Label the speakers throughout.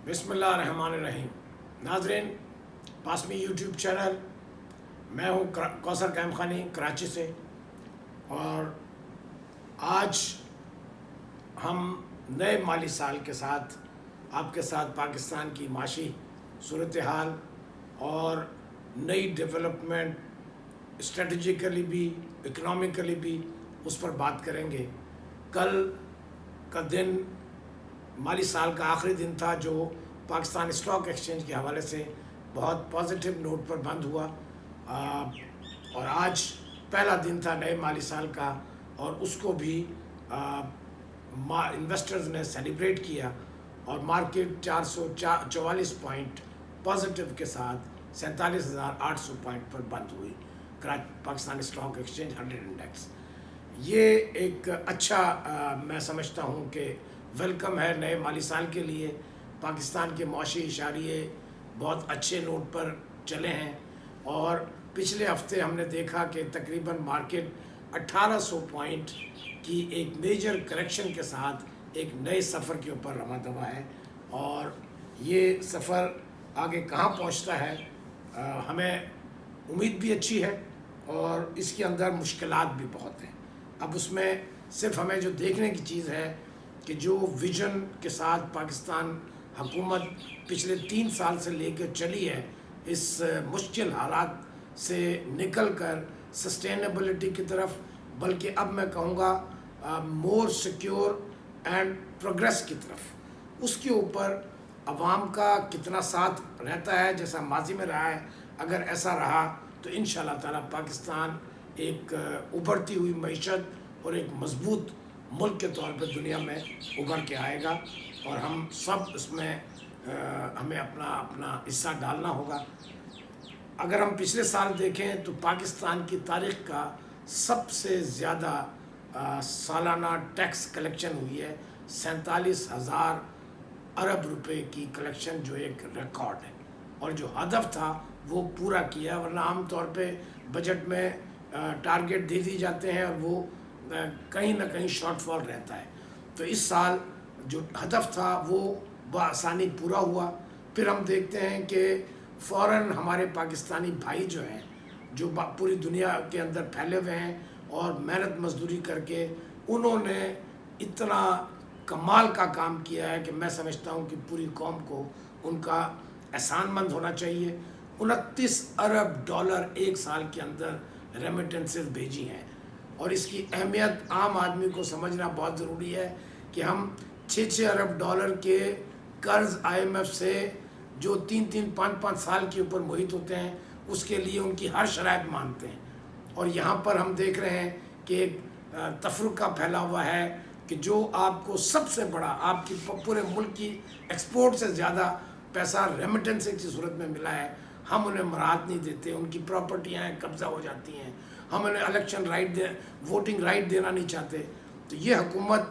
Speaker 1: بسم اللہ الرحمن الرحیم. ناظرین، پاسمی یوٹیوب چینل، میں ہوں کوثر قائم خانی کراچی سے، اور آج ہم نئے مالی سال کے ساتھ آپ کے ساتھ پاکستان کی معاشی صورتحال اور نئی ڈیولپمنٹ اسٹریٹجیکلی بھی اکنامکلی بھی اس پر بات کریں گے. کل کا دن مالی سال کا آخری دن تھا جو پاکستان اسٹاک ایکسچینج کے حوالے سے بہت پازیٹیو نوٹ پر بند ہوا، اور آج پہلا دن تھا نئے مالی سال کا، اور اس کو بھی انویسٹرز نے سیلیبریٹ کیا، اور مارکیٹ 444 پوائنٹ پازیٹیو کے ساتھ 47,800 پوائنٹ پر بند ہوئی. Pakistan stock exchange 100 index. یہ ایک اچھا میں سمجھتا ہوں کہ ویلکم ہے نئے مالی سال کے لیے. پاکستان کے معاشی اشاریے بہت اچھے نوٹ پر چلے ہیں، اور پچھلے ہفتے ہم نے دیکھا کہ تقریباً مارکیٹ 1800 پوائنٹ کی ایک میجر کریکشن کے ساتھ ایک نئے سفر کے اوپر رواں دوا ہے، اور یہ سفر آگے کہاں پہنچتا ہے ہمیں امید بھی اچھی ہے، اور اس کے اندر مشکلات بھی بہت ہیں. اب اس میں صرف ہمیں جو دیکھنے کی چیز ہے کہ جو ویژن کے ساتھ پاکستان حکومت پچھلے 3 سال سے لے کے چلی ہے، اس مشکل حالات سے نکل کر سسٹینیبلٹی کی طرف، بلکہ اب میں کہوں گا مور سیکیور اینڈ پروگریس کی طرف، اس کے اوپر عوام کا کتنا ساتھ رہتا ہے جیسا ماضی میں رہا ہے. اگر ایسا رہا تو انشاءاللہ تعالی پاکستان ایک ابھرتی ہوئی معیشت اور ایک مضبوط ملک کے طور پہ دنیا میں ابھر کے آئے گا، اور ہم سب اس میں ہمیں اپنا حصہ ڈالنا ہوگا. اگر ہم پچھلے سال دیکھیں تو پاکستان کی تاریخ کا سب سے زیادہ سالانہ ٹیکس کلیکشن ہوئی ہے. 47,000 ارب روپے کی کلیکشن، جو ایک ریکارڈ ہے، اور جو ہدف تھا وہ پورا کیا. ورنہ عام طور پہ بجٹ میں ٹارگٹ دے دی جاتے ہیں اور وہ کہیں نہ کہیں شارٹ فال رہتا ہے. تو اس سال جو ہدف تھا وہ بآسانی پورا ہوا. پھر ہم دیکھتے ہیں کہ فوراً ہمارے پاکستانی بھائی جو ہیں، جو پوری دنیا کے اندر پھیلے ہوئے ہیں اور محنت مزدوری کر کے انہوں نے اتنا کمال کا کام کیا ہے کہ میں سمجھتا ہوں کہ پوری قوم کو ان کا احسان مند ہونا چاہیے. 29 ارب ڈالر ایک سال کے اندر ریمیٹنسز بھیجی ہیں، اور اس کی اہمیت عام آدمی کو سمجھنا بہت ضروری ہے کہ ہم 6 ارب ڈالر کے قرض IMF سے جو 3-5 سال کے اوپر محیط ہوتے ہیں، اس کے لیے ان کی ہر شرائط مانتے ہیں. اور یہاں پر ہم دیکھ رہے ہیں کہ ایک تفرقہ پھیلا ہوا ہے کہ جو آپ کو سب سے بڑا، آپ کی پورے ملک کی ایکسپورٹ سے زیادہ پیسہ ریمیٹنس کی صورت میں ملا ہے، ہم انہیں مراعات نہیں دیتے. ان کی پراپرٹیاں قبضہ ہو جاتی ہیں، ہم انہیں الیکشن رائٹ ووٹنگ رائٹ دینا نہیں چاہتے. تو یہ حکومت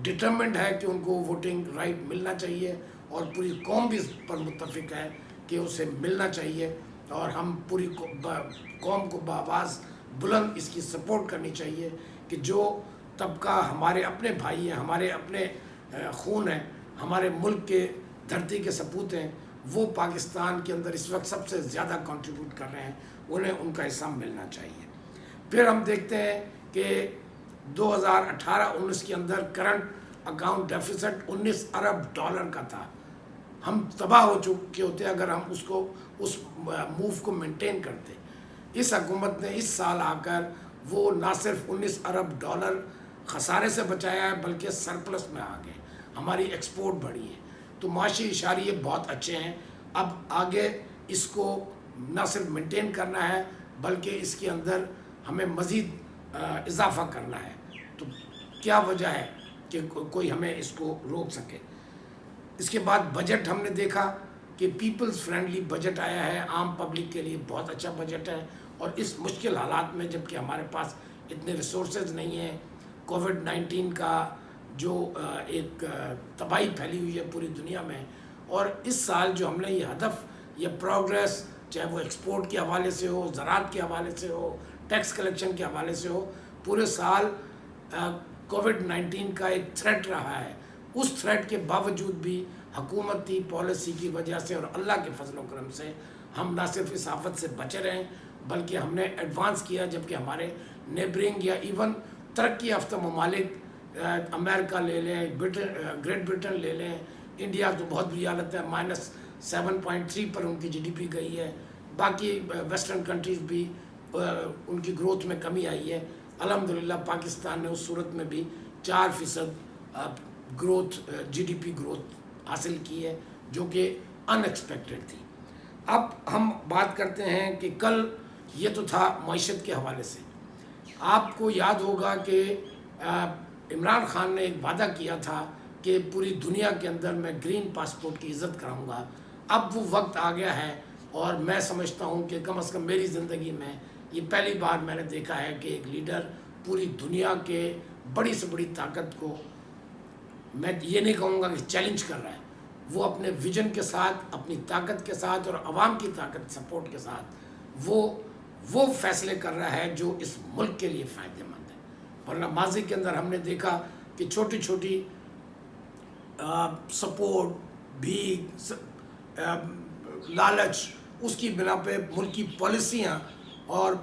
Speaker 1: ڈٹرمنڈ ہے کہ ان کو ووٹنگ رائٹ ملنا چاہیے، اور پوری قوم بھی اس پر متفق ہے کہ اسے ملنا چاہیے، اور ہم پوری قوم کو بآواز بلند اس کی سپورٹ کرنی چاہیے کہ جو طبقہ ہمارے اپنے بھائی ہیں، ہمارے اپنے خون ہیں، ہمارے ملک کے دھرتی کے سپوت ہیں، وہ پاکستان کے اندر اس وقت سب سے زیادہ کنٹریبیوٹ کر رہے ہیں، انہیں ان کا حصہ ملنا چاہیے. پھر ہم دیکھتے ہیں کہ 2018-19 کے اندر کرنٹ اکاؤنٹ ڈیفیسٹ 19 ارب ڈالر کا تھا. ہم تباہ ہو چکے ہوتے اگر ہم اس موو کو مینٹین کرتے. اس حکومت نے اس سال آ کر وہ نہ صرف 19 ارب ڈالر خسارے سے بچایا ہے، بلکہ سرپلس میں آ گئے، ہماری ایکسپورٹ بڑھی ہے. تو معاشی اشاریے بہت اچھے ہیں. اب آگے اس کو نہ صرف مینٹین کرنا ہے، بلکہ اس کے اندر ہمیں مزید اضافہ کرنا ہے. تو کیا وجہ ہے کہ کوئی ہمیں اس کو روک سکے؟ اس کے بعد بجٹ ہم نے دیکھا کہ پیپلز فرینڈلی بجٹ آیا ہے، عام پبلک کے لیے بہت اچھا بجٹ ہے. اور اس مشکل حالات میں جب کہ ہمارے پاس اتنے ریسورسز نہیں ہیں، کووڈ-19 کا جو ایک تباہی پھیلی ہوئی ہے پوری دنیا میں، اور اس سال جو ہم نے یہ ہدف، یہ پروگریس، چاہے وہ ایکسپورٹ کے حوالے سے ہو، زراعت کے حوالے سے ہو، ٹیکس کلیکشن کے حوالے سے ہو، پورے سال کووڈ-19 کا ایک تھریٹ رہا ہے. اس تھریٹ کے باوجود بھی حکومتی پالیسی کی وجہ سے اور اللہ کے فضل و کرم سے ہم نہ صرف اس آفت سے بچے رہیں بلکہ ہم نے ایڈوانس کیا، جبکہ ہمارے نیبرنگ یا ایون ترقی یافتہ ممالک امریکہ لے لیں، گریٹ برٹن لے لیں، انڈیا تو بہت بری حالت ہے، -7.3 پر ان کی GDP گئی ہے، باقی ویسٹرن کنٹریز بھی ان کی گروتھ میں کمی آئی ہے۔ الحمدللہ پاکستان نے اس صورت میں بھی 4% گروتھ GDP گروتھ حاصل کی ہے، جو کہ ان ایکسپیکٹڈ تھی۔ اب ہم بات کرتے ہیں کہ کل یہ تو تھا معیشت کے حوالے سے، آپ کو یاد ہوگا کہ عمران خان نے ایک وعدہ کیا تھا کہ پوری دنیا کے اندر میں گرین پاسپورٹ کی عزت کراؤں گا۔ اب وہ وقت آ گیا ہے، اور میں سمجھتا ہوں کہ کم از کم میری زندگی میں یہ پہلی بار میں نے دیکھا ہے کہ ایک لیڈر پوری دنیا کے بڑی سے بڑی طاقت کو، میں یہ نہیں کہوں گا کہ چیلنج کر رہا ہے، وہ اپنے ویژن کے ساتھ، اپنی طاقت کے ساتھ اور عوام کی طاقت سپورٹ کے ساتھ وہ فیصلے کر رہا ہے جو اس ملک کے لیے فائدہ مند ہے۔ ورنہ ماضی کے اندر ہم نے دیکھا کہ چھوٹی چھوٹی سپورٹ بھی، لالچ، اس کی بنا پہ ملکی پالیسیاں اور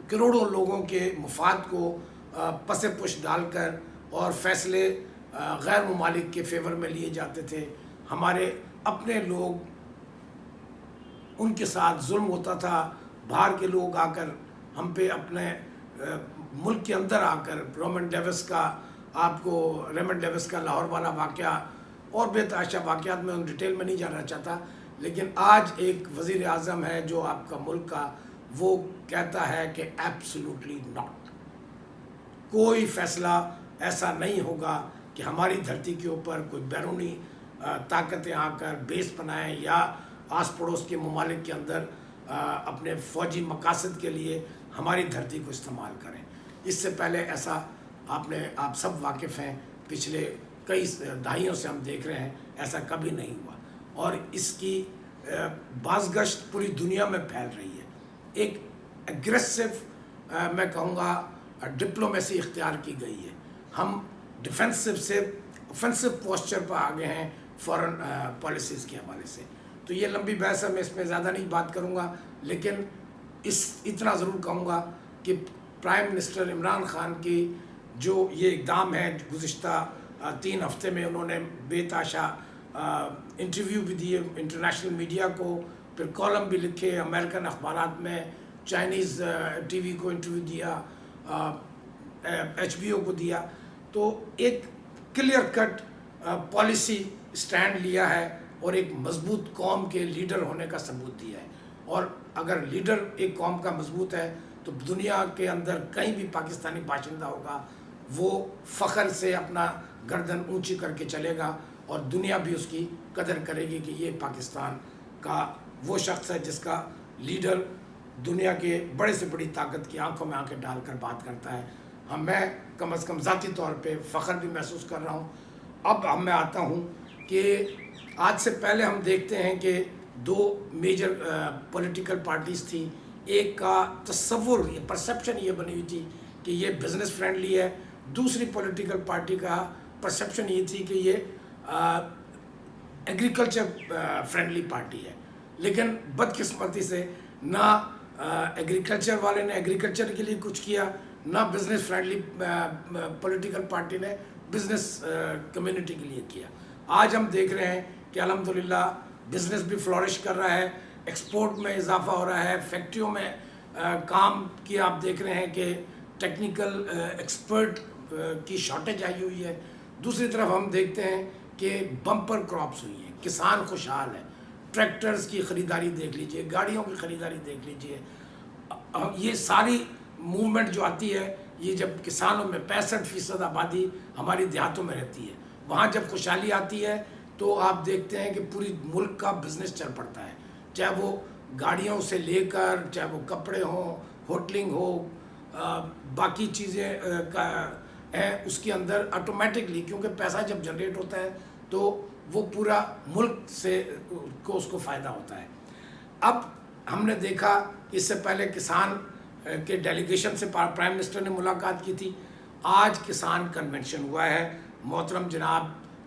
Speaker 1: کروڑوں لوگوں کے مفاد کو پس پش ڈال کر اور فیصلے غیر ممالک کے فیور میں لیے جاتے تھے۔ ہمارے اپنے لوگ، ان کے ساتھ ظلم ہوتا تھا، باہر کے لوگ آ کر ہم پہ اپنے ملک کے اندر آ کر ریمنڈ ڈیوس کا لاہور والا واقعہ اور بے تحاشا واقعات میں ان ڈیٹیل میں نہیں جانا چاہتا، لیکن آج ایک وزیر اعظم ہے جو آپ کا ملک کا، وہ کہتا ہے کہ ایبسولوٹلی ناٹ، کوئی فیصلہ ایسا نہیں ہوگا کہ ہماری دھرتی کے اوپر کوئی بیرونی طاقتیں آ کر بیس بنائیں یا آس پڑوس کے ممالک کے اندر اپنے فوجی مقاصد کے لیے ہماری دھرتی کو استعمال کریں۔ اس سے پہلے ایسا آپ سب واقف ہیں، پچھلے کئی دہائیوں سے ہم دیکھ رہے ہیں، ایسا کبھی نہیں ہوا، اور اس کی بازگشت پوری دنیا میں پھیل رہی ہے۔ ایک ایگریسو میں کہوں گا ڈپلومیسی اختیار کی گئی ہے، ہم ڈیفینسو سے اوفینسو پوسچر پر آ گئے ہیں فورن پالیسیز کے حوالے سے۔ تو یہ لمبی بحث ہے، میں اس میں زیادہ نہیں بات کروں گا، لیکن اتنا ضرور کہوں گا کہ پرائم منسٹر عمران خان کی جو یہ اقدام ہے، گزشتہ 3 ہفتے میں انہوں نے بے تحاشا انٹرویو بھی دیے انٹرنیشنل میڈیا کو، پھر کالم بھی لکھے امریکن اخبارات میں، چائنیز TV کو انٹرویو دیا، HBO کو دیا، تو ایک کلیئر کٹ پالیسی سٹینڈ لیا ہے اور ایک مضبوط قوم کے لیڈر ہونے کا ثبوت دیا ہے۔ اور اگر لیڈر ایک قوم کا مضبوط ہے تو دنیا کے اندر کہیں بھی پاکستانی باشندہ ہوگا، وہ فخر سے اپنا گردن اونچی کر کے چلے گا، اور دنیا بھی اس کی قدر کرے گی کہ یہ پاکستان کا وہ شخص ہے جس کا لیڈر دنیا کے بڑے سے بڑی طاقت کی آنکھوں میں آنکھیں ڈال کر بات کرتا ہے۔ میں کم از کم ذاتی طور پہ فخر بھی محسوس کر رہا ہوں۔ اب میں آتا ہوں کہ آج سے پہلے ہم دیکھتے ہیں کہ 2 میجر پولیٹیکل پارٹیز تھیں، ایک کا تصور، یہ پرسیپشن یہ بنی ہوئی تھی کہ یہ بزنس فرینڈلی ہے، دوسری پولیٹیکل پارٹی کا پرسیپشن یہ تھی کہ یہ ایگریکلچر فرینڈلی پارٹی ہے۔ لیکن بدقسمتی سے نہ ایگریکلچر والے نے ایگریکلچر کے لیے کچھ کیا، نہ بزنس فرینڈلی پولیٹیکل پارٹی نے بزنس کمیونٹی کے لیے کیا۔ آج ہم دیکھ رہے ہیں کہ الحمدللہ بزنس بھی فلورش کر رہا ہے، ایکسپورٹ میں اضافہ ہو رہا ہے، فیکٹریوں میں کام کی آپ دیکھ رہے ہیں کہ ٹیکنیکل ایکسپرٹ کی شارٹیج آئی ہوئی ہے۔ دوسری طرف ہم دیکھتے ہیں کہ بمپر کراپس ہوئی ہیں، کسان خوشحال ہے، ٹریکٹرز کی خریداری دیکھ لیجئے، گاڑیوں کی خریداری دیکھ لیجئے۔ یہ ساری موومنٹ جو آتی ہے، یہ جب کسانوں میں 65% آبادی ہماری دیہاتوں میں رہتی ہے، وہاں جب خوشحالی آتی ہے تو آپ دیکھتے ہیں کہ پوری ملک کا بزنس چل پڑتا ہے، چاہے وہ گاڑیوں سے لے کر، چاہے وہ کپڑے ہوں، ہوٹلنگ ہو، باقی چیزیں ہیں اس کے اندر آٹومیٹکلی، کیونکہ پیسہ جب جنریٹ ہوتا ہے تو وہ پورا ملک سے اس کو فائدہ ہوتا ہے۔ اب ہم نے دیکھا اس سے پہلے کسان کے ڈیلیگیشن سے پرائم منسٹر نے ملاقات کی تھی، آج کسان کنونشن ہوا ہے، محترم جناب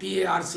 Speaker 1: PARC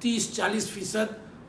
Speaker 1: 30-40%